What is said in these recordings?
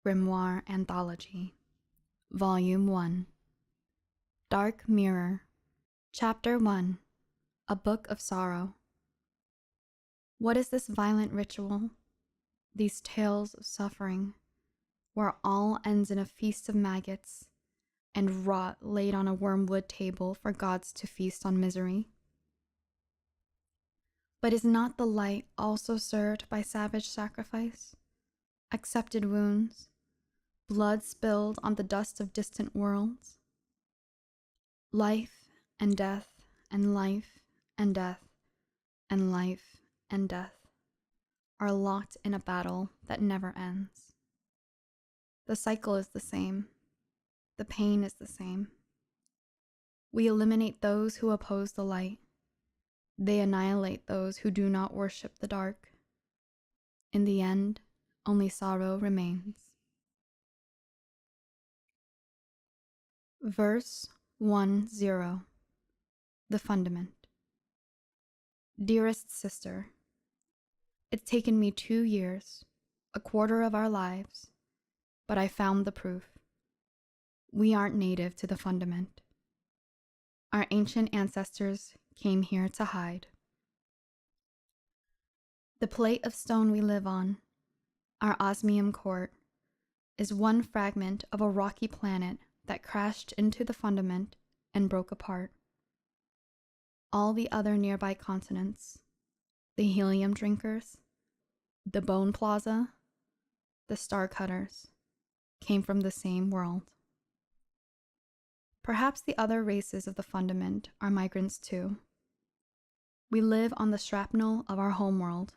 Grimoire Anthology, Volume 1, Dark Mirror, Chapter 1, A Book of Sorrow. What is this violent ritual, these tales of suffering, where all ends in a feast of maggots and rot laid on a wormwood table for gods to feast on misery? But is not the light also served by savage sacrifice, accepted wounds, blood spilled on the dust of distant worlds? Life and death and life and death and life and death are locked in a battle that never ends. The cycle is the same. The pain is the same. We eliminate those who oppose the light. They annihilate those who do not worship the dark. In the end, only sorrow remains. Verse 1-0. The Fundament. Dearest sister, it's taken me 2 years, a quarter of our lives, but I found the proof. We aren't native to the fundament. Our ancient ancestors came here to hide. The plate of stone we live on, our osmium court, is one fragment of a rocky planet that crashed into the fundament and broke apart. All the other nearby continents, the helium drinkers, the bone plaza, the star cutters, came from the same world. Perhaps the other races of the fundament are migrants too. We live on the shrapnel of our homeworld,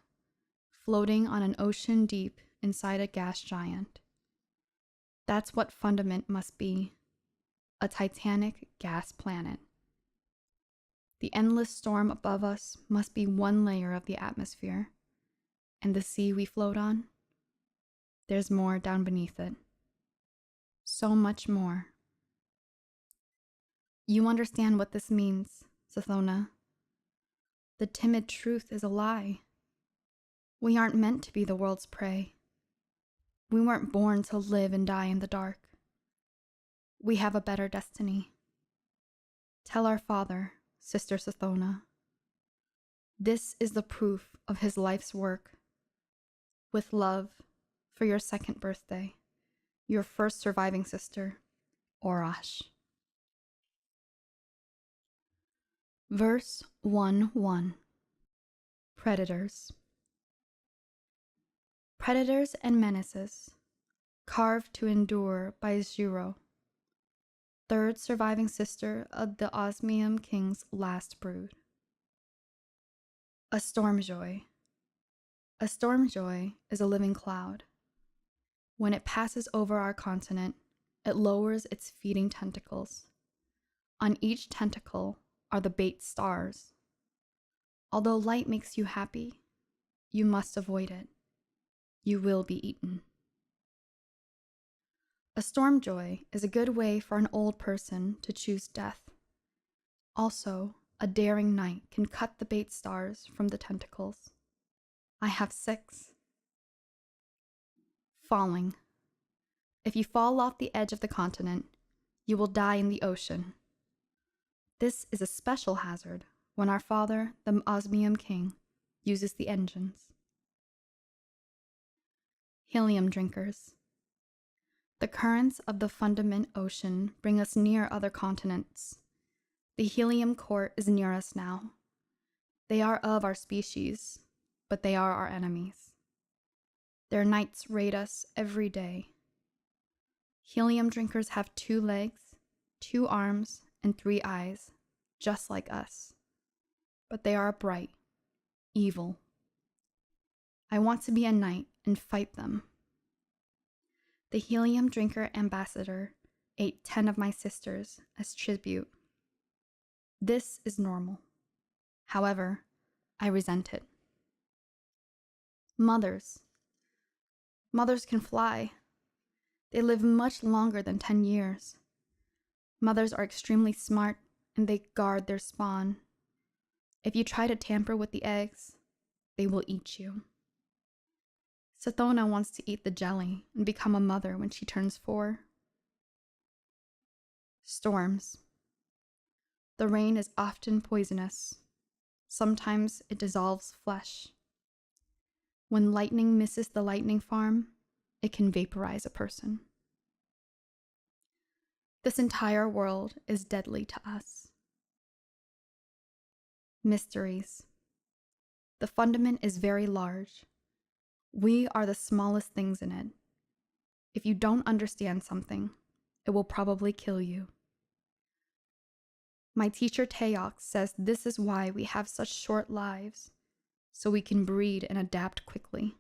floating on an ocean deep inside a gas giant. That's what fundament must be, a titanic gas planet. The endless storm above us must be one layer of the atmosphere, and the sea we float on, there's more down beneath it. So much more. You understand what this means, Sathona. The timid truth is a lie. We aren't meant to be the world's prey. We weren't born to live and die in the dark. We have a better destiny. Tell our father, Sister Sathona. This is the proof of his life's work. With love, for your 2nd birthday, your first surviving sister, Orash. Verse 1-1. Predators. Predators and menaces, carved to endure by Zero, 3rd surviving sister of the Osmium King's last brood. A stormjoy. A stormjoy is a living cloud. When it passes over our continent, it lowers its feeding tentacles. On each tentacle are the bait stars. Although light makes you happy, you must avoid it. You will be eaten. A stormjoy is a good way for an old person to choose death. Also, a daring knight can cut the bait stars from the tentacles. I have 6. Falling. If you fall off the edge of the continent, you will die in the ocean. This is a special hazard when our father, the Osmium King, uses the engines. Helium drinkers. The currents of the fundament ocean bring us near other continents. The helium court is near us now. They are of our species, but they are our enemies. Their knights raid us every day. Helium drinkers have 2 legs, 2 arms, and 3 eyes, just like us. But they are bright, evil. I want to be a knight and fight them. The helium drinker ambassador ate 10 of my sisters as tribute. This is normal. However, I resent it. Mothers. Mothers can fly. They live much longer than 10 years. Mothers are extremely smart and they guard their spawn. If you try to tamper with the eggs, they will eat you. Sathona wants to eat the jelly and become a mother when she turns 4. Storms. The rain is often poisonous. Sometimes it dissolves flesh. When lightning misses the lightning farm, it can vaporize a person. This entire world is deadly to us. Mysteries. The fundament is very large. We are the smallest things in it. If you don't understand something, it will probably kill you. My teacher Teox says this is why we have such short lives, so we can breed and adapt quickly.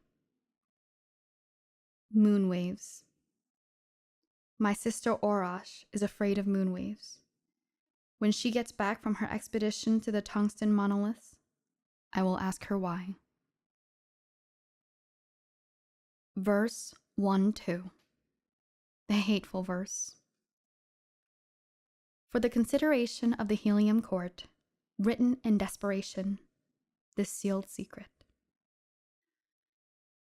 Moon waves. My sister Orash is afraid of moon waves. When she gets back from her expedition to the tungsten monoliths, I will ask her why. Verse 1-2. The hateful verse. For the consideration of the helium court, written in desperation, this sealed secret.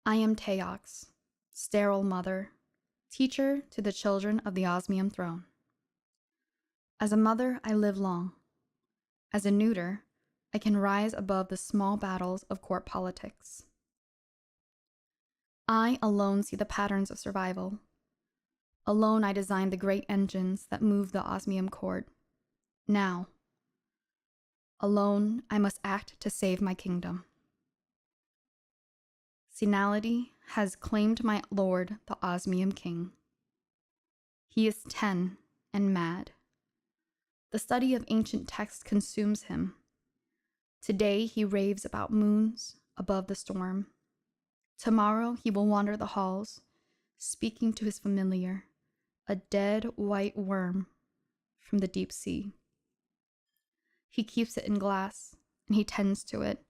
I am Teox, sterile mother, teacher to the children of the osmium throne. As a mother, I live long. As a neuter, I can rise above the small battles of court politics. I alone see the patterns of survival. Alone I design the great engines that move the osmium court. Now, alone I must act to save my kingdom. Senility has claimed my lord, the osmium king. He is 10 and mad. The study of ancient texts consumes him. Today he raves about moons above the storm. Tomorrow he will wander the halls, speaking to his familiar, a dead white worm from the deep sea. He keeps it in glass, and he tends to it,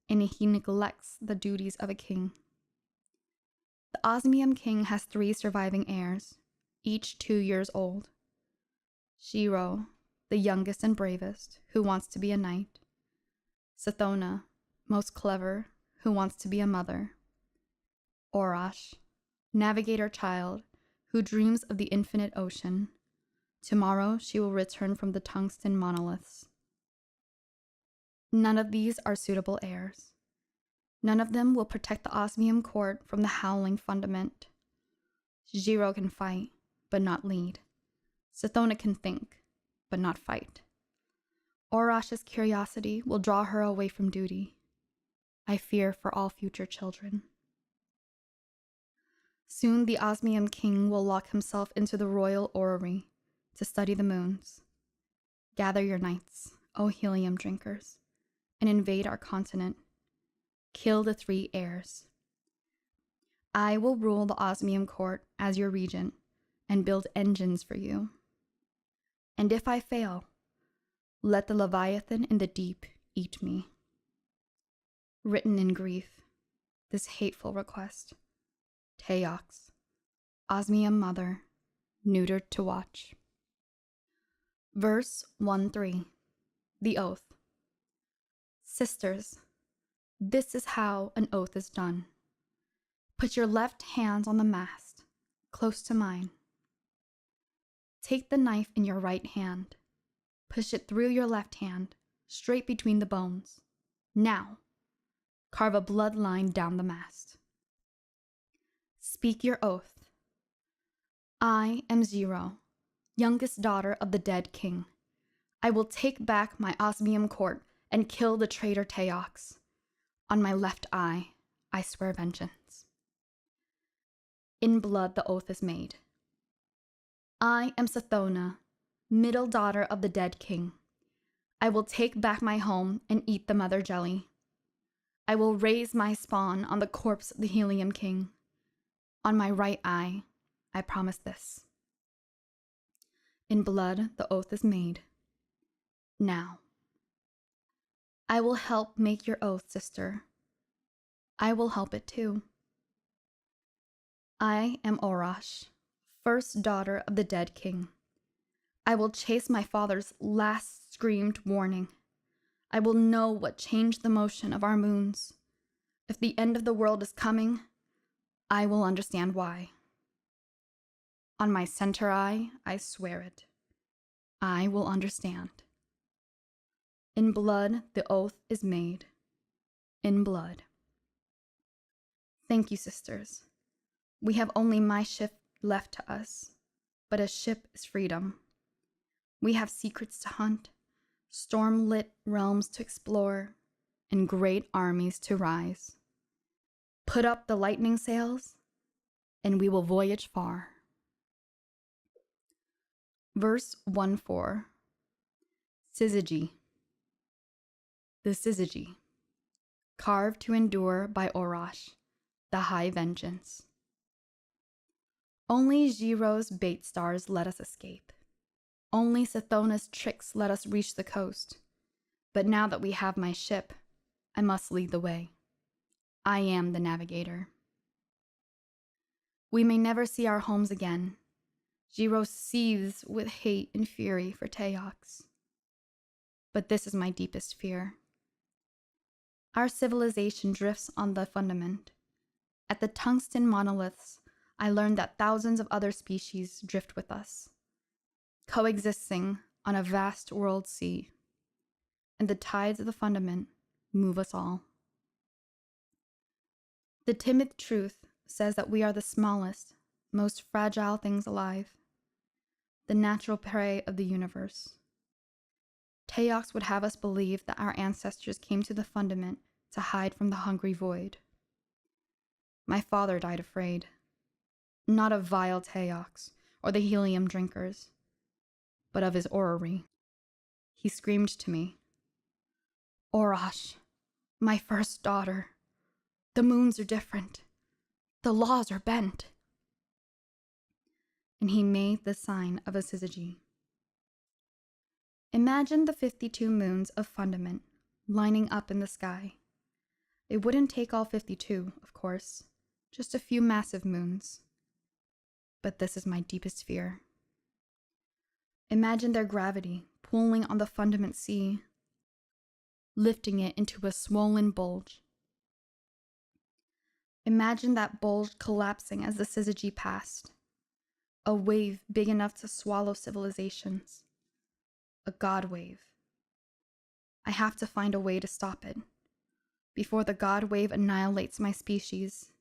and he neglects the duties of a king. The osmium king has 3 surviving heirs, each 2 years old. Shiro, the youngest and bravest, who wants to be a knight. Sathona, most clever, who wants to be a mother. Orash, navigator child, who dreams of the infinite ocean. Tomorrow she will return from the tungsten monoliths. None of these are suitable heirs. None of them will protect the osmium court from the howling fundament. Shiro can fight, but not lead. Sathona can think, but not fight. Orash's curiosity will draw her away from duty. I fear for all future children. Soon the osmium king will lock himself into the royal orrery to study the moons. Gather your knights, O helium drinkers, and invade our continent. Kill the 3 heirs. I will rule the osmium court as your regent and build engines for you. And if I fail, let the Leviathan in the deep eat me. Written in grief, this hateful request. Teox, osmium mother, neutered to watch. Verse 1-3. The oath. Sisters, this is how an oath is done. Put your left hands on the mast, close to mine. Take the knife in your right hand. Push it through your left hand, straight between the bones. Now, carve a bloodline down the mast. Speak your oath. I am Zero, youngest daughter of the dead king. I will take back my osmium court and kill the traitor Teox. On my left eye, I swear vengeance. In blood the oath is made. I am Sathona, middle daughter of the dead king. I will take back my home and eat the mother jelly. I will raise my spawn on the corpse of the helium king. On my right eye, I promise this. In blood, the oath is made. Now, I will help make your oath, sister. I will help it too. I am Orash, first daughter of the dead king. I will chase my father's last screamed warning. I will know what changed the motion of our moons. If the end of the world is coming, I will understand why. On my center eye, I swear it. I will understand. In blood, the oath is made. In blood. Thank you, sisters. We have only my ship left to us, but a ship is freedom. We have secrets to hunt, storm-lit realms to explore, and great armies to rise. Put up the lightning sails, and we will voyage far. Verse 1-4. Syzygy. The Syzygy, carved to endure by Orosh, the high vengeance. Only Giro's bait stars let us escape. Only Sathona's tricks let us reach the coast. But now that we have my ship, I must lead the way. I am the navigator. We may never see our homes again. Giro seethes with hate and fury for Teox. But this is my deepest fear. Our civilization drifts on the fundament. At the tungsten monoliths, I learned that thousands of other species drift with us, coexisting on a vast world sea. And the tides of the fundament move us all. The timid truth says that we are the smallest, most fragile things alive, the natural prey of the universe. Teox would have us believe that our ancestors came to the fundament to hide from the hungry void. My father died afraid, not of vile Teox or the helium drinkers, but of his orrery. He screamed to me, "Orosh, my first daughter, the moons are different. The laws are bent." And he made the sign of a syzygy. Imagine the 52 moons of fundament lining up in the sky. It wouldn't take all 52, of course, just a few massive moons. But this is my deepest fear. Imagine their gravity pulling on the fundament sea, lifting it into a swollen bulge. Imagine that bulge collapsing as the syzygy passed, a wave big enough to swallow civilizations, a god wave. I have to find a way to stop it, before the god wave annihilates my species.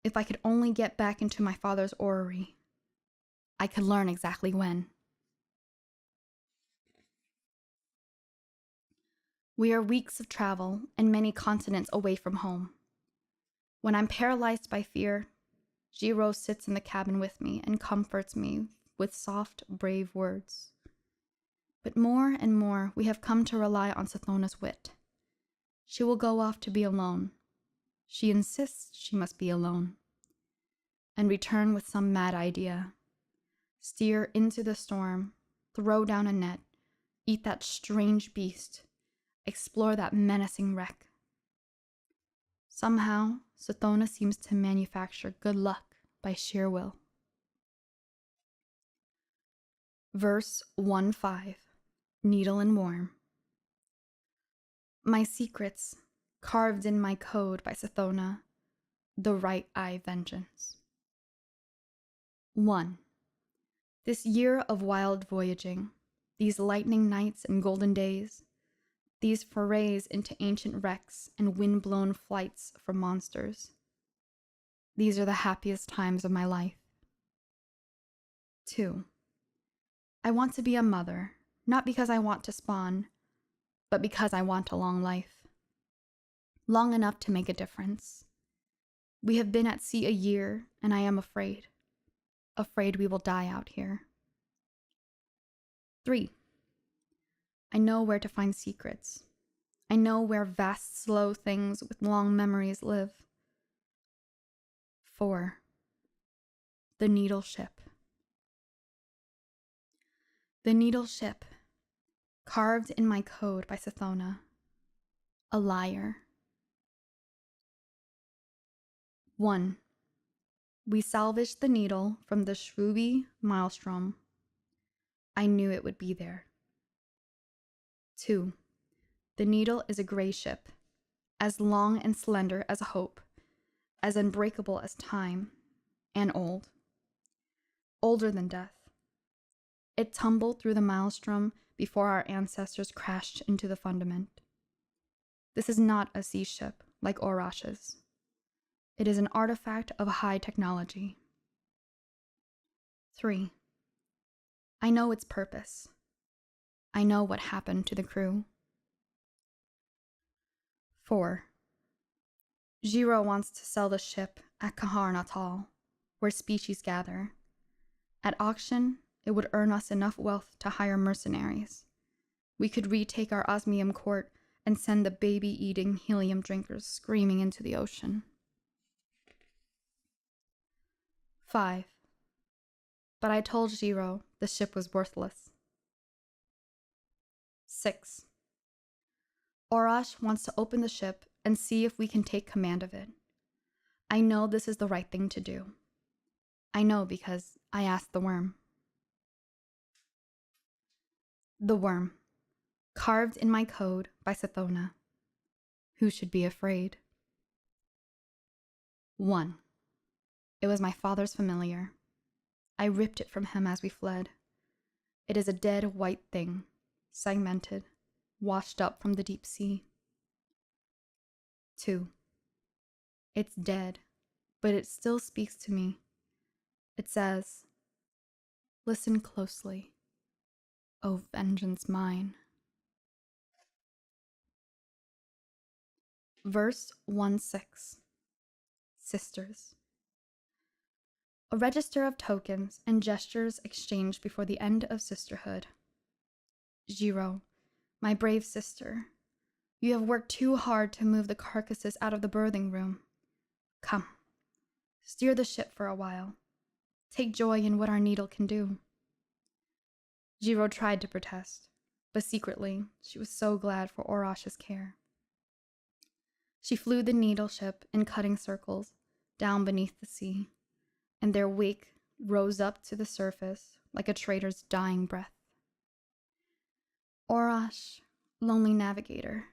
If I could only get back into my father's orrery, I could learn exactly when. We are weeks of travel and many continents away from home. When I'm paralyzed by fear, Giro sits in the cabin with me and comforts me with soft, brave words. But more and more, we have come to rely on Sathona's wit. She will go off to be alone. She insists she must be alone. And return with some mad idea. Steer into the storm, throw down a net, eat that strange beast, explore that menacing wreck. Somehow, Sathona seems to manufacture good luck by sheer will. Verse 1-5, Needle and Worm. My secrets, carved in my code by Sathona, the right eye vengeance. 1. This year of wild voyaging, these lightning nights and golden days, these forays into ancient wrecks and wind-blown flights from monsters. These are the happiest times of my life. 2. I want to be a mother, not because I want to spawn, but because I want a long life. Long enough to make a difference. We have been at sea a year, and I am afraid. Afraid we will die out here. 3. I know where to find secrets. I know where vast, slow things with long memories live. 4. The Needle Ship. The Needle Ship, carved in my code by Sathona. A liar. 1. We salvaged the needle from the Shrubi maelstrom. I knew it would be there. 2. The needle is a gray ship, as long and slender as a hope, as unbreakable as time, and old. Older than death. It tumbled through the maelstrom before our ancestors crashed into the fundament. This is not a sea ship like Orash's. It is an artifact of high technology. 3. I know its purpose. I know what happened to the crew. 4. Jiro wants to sell the ship at Kahar Natal, where species gather. At auction, it would earn us enough wealth to hire mercenaries. We could retake our osmium court and send the baby-eating helium drinkers screaming into the ocean. 5. But I told Jiro the ship was worthless. 6. Orash wants to open the ship and see if we can take command of it. I know this is the right thing to do. I know because I asked the worm. The Worm, carved in my code by Sathona. Who should be afraid? 1. It was my father's familiar. I ripped it from him as we fled. It is a dead white thing, segmented, washed up from the deep sea. 2. It's dead, but it still speaks to me. It says, "Listen closely, O vengeance mine." Verse 1-6. Sisters. A register of tokens and gestures exchanged before the end of sisterhood. Jiro, my brave sister, you have worked too hard to move the carcasses out of the birthing room. Come, steer the ship for a while. Take joy in what our needle can do. Jiro tried to protest, but secretly she was so glad for Orash's care. She flew the needle ship in cutting circles down beneath the sea, and their wake rose up to the surface like a trader's dying breath. Orash, lonely navigator,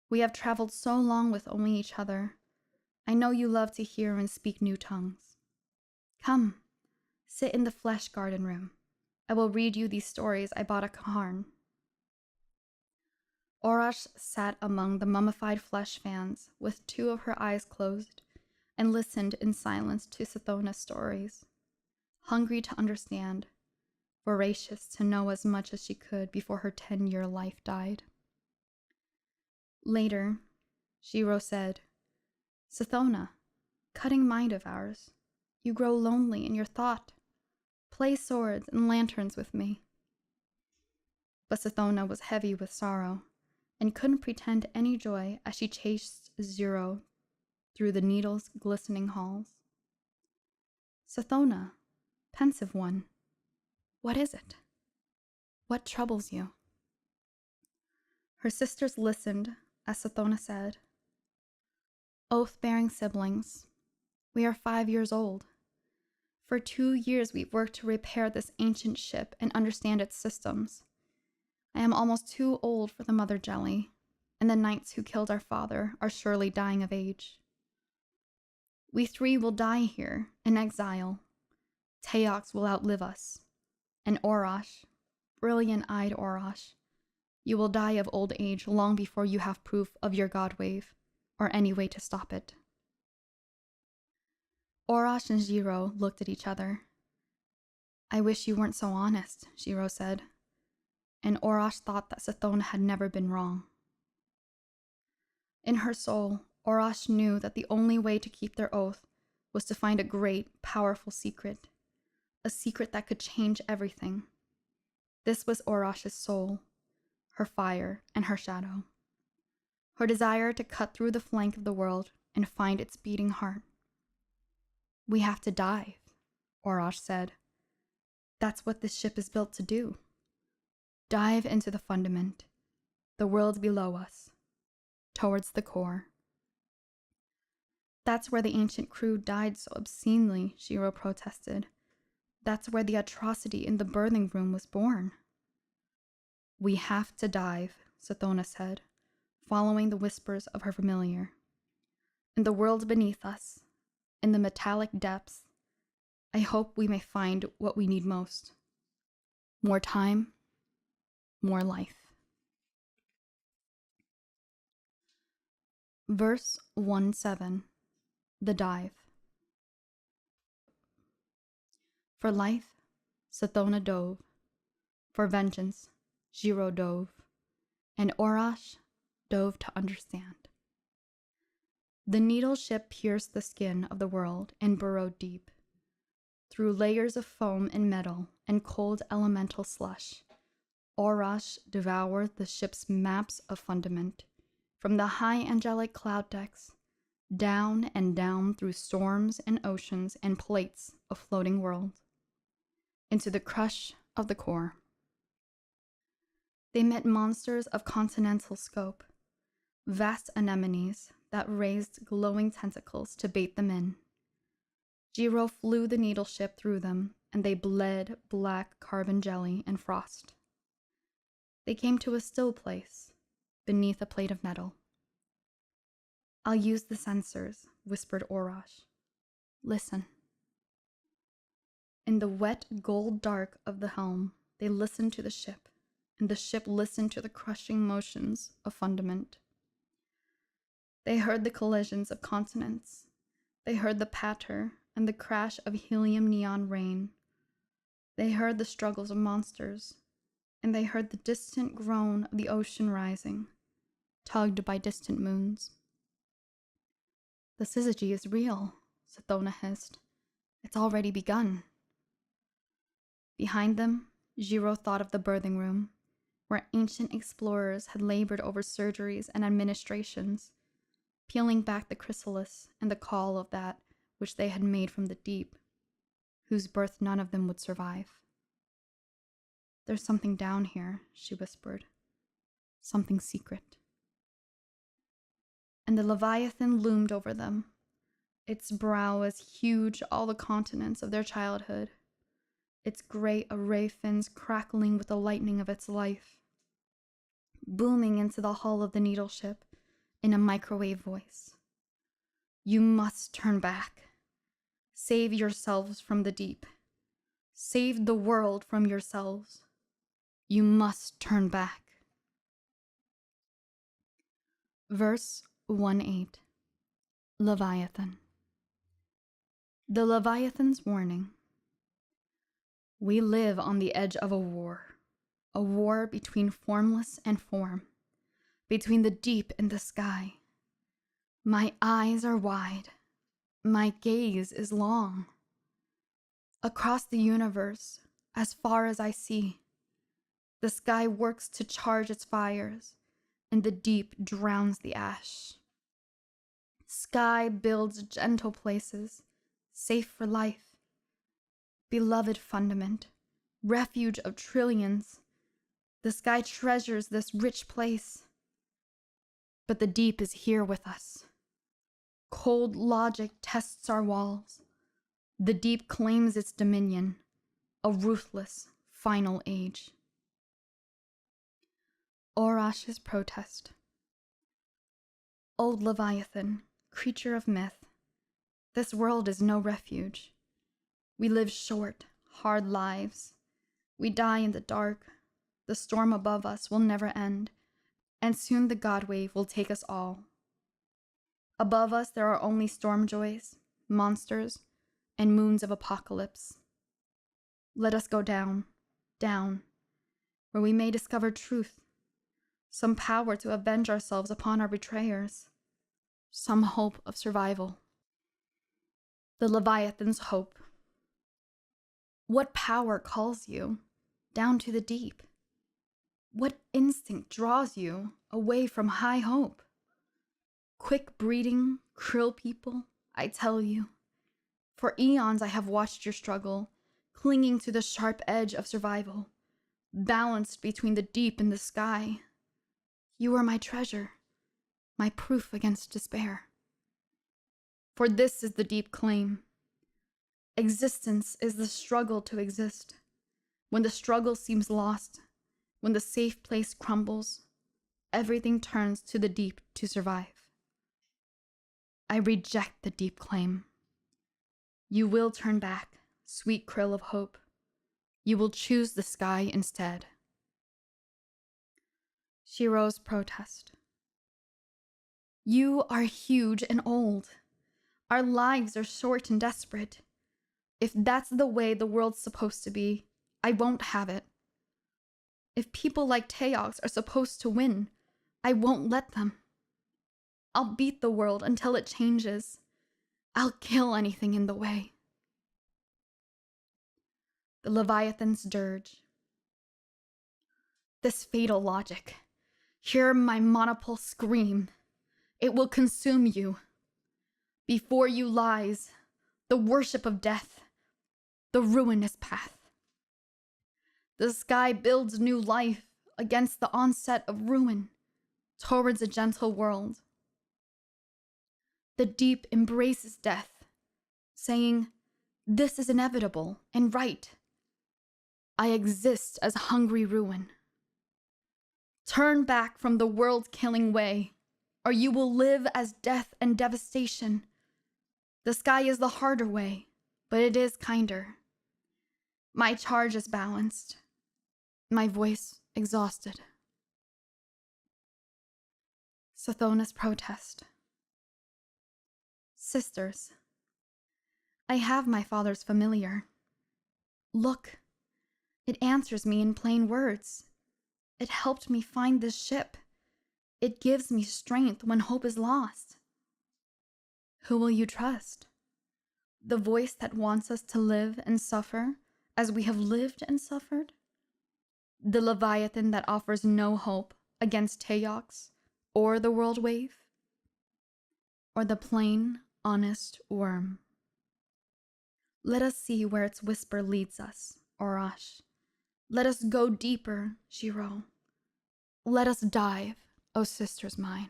we have traveled so long with only each other. I know you love to hear and speak new tongues. Come, sit in the flesh garden room. I will read you these stories I bought at Kaharn. Orash sat among the mummified flesh fans with 2 of her eyes closed and listened in silence to Sathona's stories, hungry to understand, voracious to know as much as she could before her 10-year life died. Later, Jiro said, "Sathona, cutting mind of ours, you grow lonely in your thought. Play swords and lanterns with me." But Sathona was heavy with sorrow and couldn't pretend any joy as she chased Jiro through the needle's glistening halls. "Sathona, pensive one, what is it? What troubles you?" Her sisters listened as Sathona said, "Oath-bearing siblings, we are 5 years old. For 2 years we've worked to repair this ancient ship and understand its systems. I am almost too old for the mother jelly, and the knights who killed our father are surely dying of age. We 3 will die here, in exile. Teox will outlive us. And Orash, brilliant-eyed Orash, you will die of old age long before you have proof of your god wave, or any way to stop it." Orash and Jiro looked at each other. "I wish you weren't so honest," Jiro said, and Orash thought that Sathona had never been wrong. In her soul, Orash knew that the only way to keep their oath was to find a great, powerful secret, a secret that could change everything. This was Orash's soul, her fire and her shadow, her desire to cut through the flank of the world and find its beating heart. "We have to dive," Orash said. "That's what this ship is built to do. Dive into the fundament, the world below us, towards the core." "That's where the ancient crew died so obscenely," Jiro protested. "That's where the atrocity in the birthing room was born." "We have to dive," Sathona said, following the whispers of her familiar. "In the world beneath us, In the metallic depths, I hope we may find what we need most. More time, more life. Verse 1-7, The Dive. For life, Sathona dove. For vengeance, Jiro dove. And Orash dove to understand. The needle ship pierced the skin of the world and burrowed deep. Through layers of foam and metal and cold elemental slush, Orash devoured the ship's maps of fundament, from the high angelic cloud decks, down and down through storms and oceans and plates of floating worlds, into the crush of the core. They met monsters of continental scope, vast anemones that raised glowing tentacles to bait them in. Jiro flew the needle ship through them, and they bled black carbon jelly and frost. They came to a still place, beneath a plate of metal. I'll use the sensors, whispered Orash. Listen. In the wet gold dark of the helm, they listened to the ship, and the ship listened to the crushing motions of fundament. They heard the collisions of continents. They heard the patter and the crash of helium neon rain. They heard the struggles of monsters, and they heard the distant groan of the ocean rising, tugged by distant moons. The syzygy is real, Sathona hissed. It's already begun. Behind them, Jiro thought of the birthing room, where ancient explorers had labored over surgeries and administrations, peeling back the chrysalis and the caul of that which they had made from the deep, whose birth none of them would survive. There's something down here, she whispered. Something secret. And the Leviathan loomed over them, its brow as huge all the continents of their childhood, its gray array fins crackling with the lightning of its life, booming into the hull of the needle ship in a microwave voice. You must turn back. Save yourselves from the deep. Save the world from yourselves. You must turn back. Verse 1-8. Leviathan. The Leviathan's warning. We live on the edge of a war between formless and form, between the deep and the sky. My eyes are wide. My gaze is long. Across the universe, as far as I see, the sky works to charge its fires, and the deep drowns the ash. Sky builds gentle places, safe for life. Beloved fundament, refuge of trillions, the sky treasures this rich place. But the deep is here with us. Cold logic tests our walls. The deep claims its dominion, a ruthless, final age. Orash's protest. Old Leviathan, creature of myth, this world is no refuge. We live short, hard lives. We die in the dark. The storm above us will never end, and soon the god wave will take us all. Above us there are only storm joys, monsters, and moons of apocalypse. Let us go down, down, where we may discover truth, some power to avenge ourselves upon our betrayers, some hope of survival. The Leviathan's hope. What power calls you down to the deep? What instinct draws you away from high hope? Quick breeding, krill people, I tell you. For eons I have watched your struggle, clinging to the sharp edge of survival, balanced between the deep and the sky. You are my treasure, my proof against despair. For this is the deep claim. Existence is the struggle to exist. When the struggle seems lost, when the safe place crumbles, everything turns to the deep to survive. I reject the deep claim. You will turn back, sweet krill of hope. You will choose the sky instead. Shiro's protest. You are huge and old. Our lives are short and desperate. If that's the way the world's supposed to be, I won't have it. If people like Teox are supposed to win, I won't let them. I'll beat the world until it changes. I'll kill anything in the way. The Leviathan's dirge. This fatal logic. Hear my monopole scream. It will consume you. Before you lies the worship of death, the ruinous path. The sky builds new life against the onset of ruin towards a gentle world. The deep embraces death, saying, this is inevitable and right. I exist as hungry ruin. Turn back from the world-killing way, or you will live as death and devastation. The sky is the harder way, but it is kinder. My charge is balanced, my voice exhausted. Sathona's protest. Sisters, I have my father's familiar. Look, it answers me in plain words. It helped me find this ship. It gives me strength when hope is lost. Who will you trust? The voice that wants us to live and suffer as we have lived and suffered? The Leviathan that offers no hope against Teox or the world wave? Or the plain, honest worm? Let us see where its whisper leads us, Orash. Let us go deeper, Shiro. Let us dive, O sisters mine.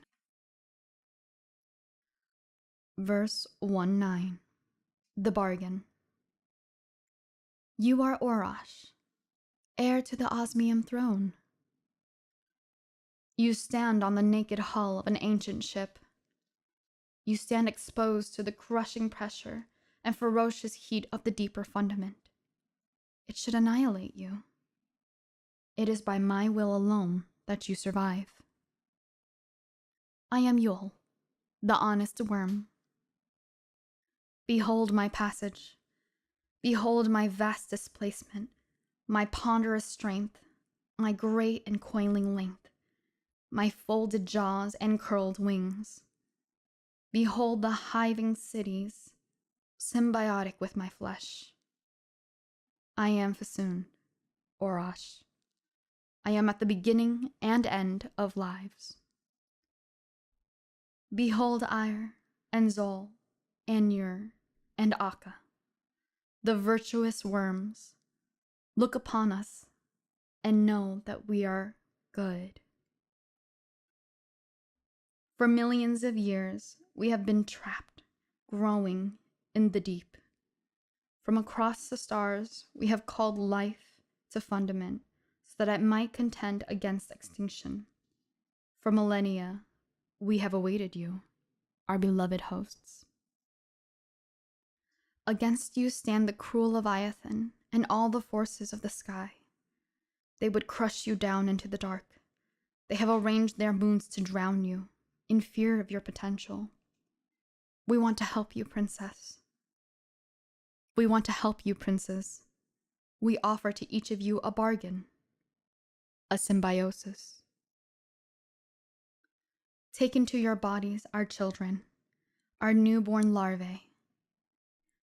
Verse 1-9. The Bargain. You are Orash, heir to the osmium throne. You stand on the naked hull of an ancient ship. You stand exposed to the crushing pressure and ferocious heat of the deeper fundament. It should annihilate you. It is by my will alone that you survive. I am Yul, the honest worm. Behold my passage. Behold my vast displacement, my ponderous strength, my great and coiling length, my folded jaws and curled wings. Behold the hiving cities, symbiotic with my flesh. I am Fasoon, Orash. I am at the beginning and end of lives. Behold Ire, and Zol, and Nur, and Akka, the virtuous worms. Look upon us, and know that we are good. For millions of years, we have been trapped, growing in the deep. From across the stars, we have called life to fundament, so that it might contend against extinction. For millennia, we have awaited you, our beloved hosts. Against you stand the cruel Leviathan and all the forces of the sky. They would crush you down into the dark. They have arranged their moons to drown you, in fear of your potential. We want to help you, princess. We want to help you, princes. We offer to each of you a bargain, a symbiosis. Take into your bodies our children, our newborn larvae.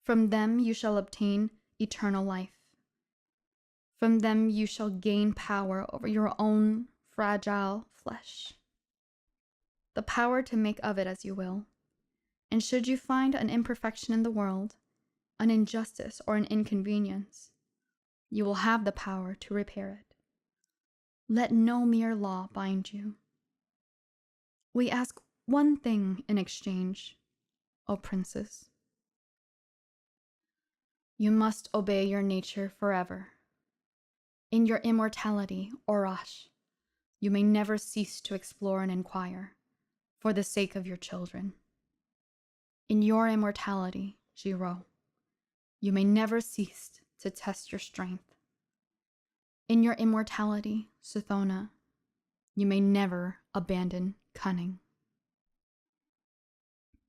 From them you shall obtain eternal life. From them you shall gain power over your own fragile flesh. The power to make of it as you will. And should you find an imperfection in the world, an injustice or an inconvenience, you will have the power to repair it. Let no mere law bind you. We ask one thing in exchange, O princes. You must obey your nature forever. In your immortality, Orash, you may never cease to explore and inquire, for the sake of your children. In your immortality, Jiro, you may never cease to test your strength. In your immortality, Suthona, you may never abandon cunning.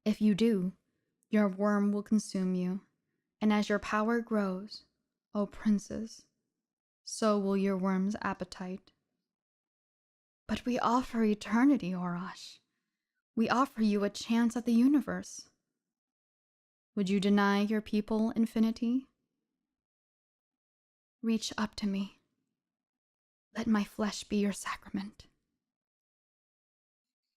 If you do, your worm will consume you, and as your power grows, O princes, so will your worm's appetite. But we offer eternity, Orash. We offer you a chance at the universe. Would you deny your people infinity? Reach up to me. Let my flesh be your sacrament.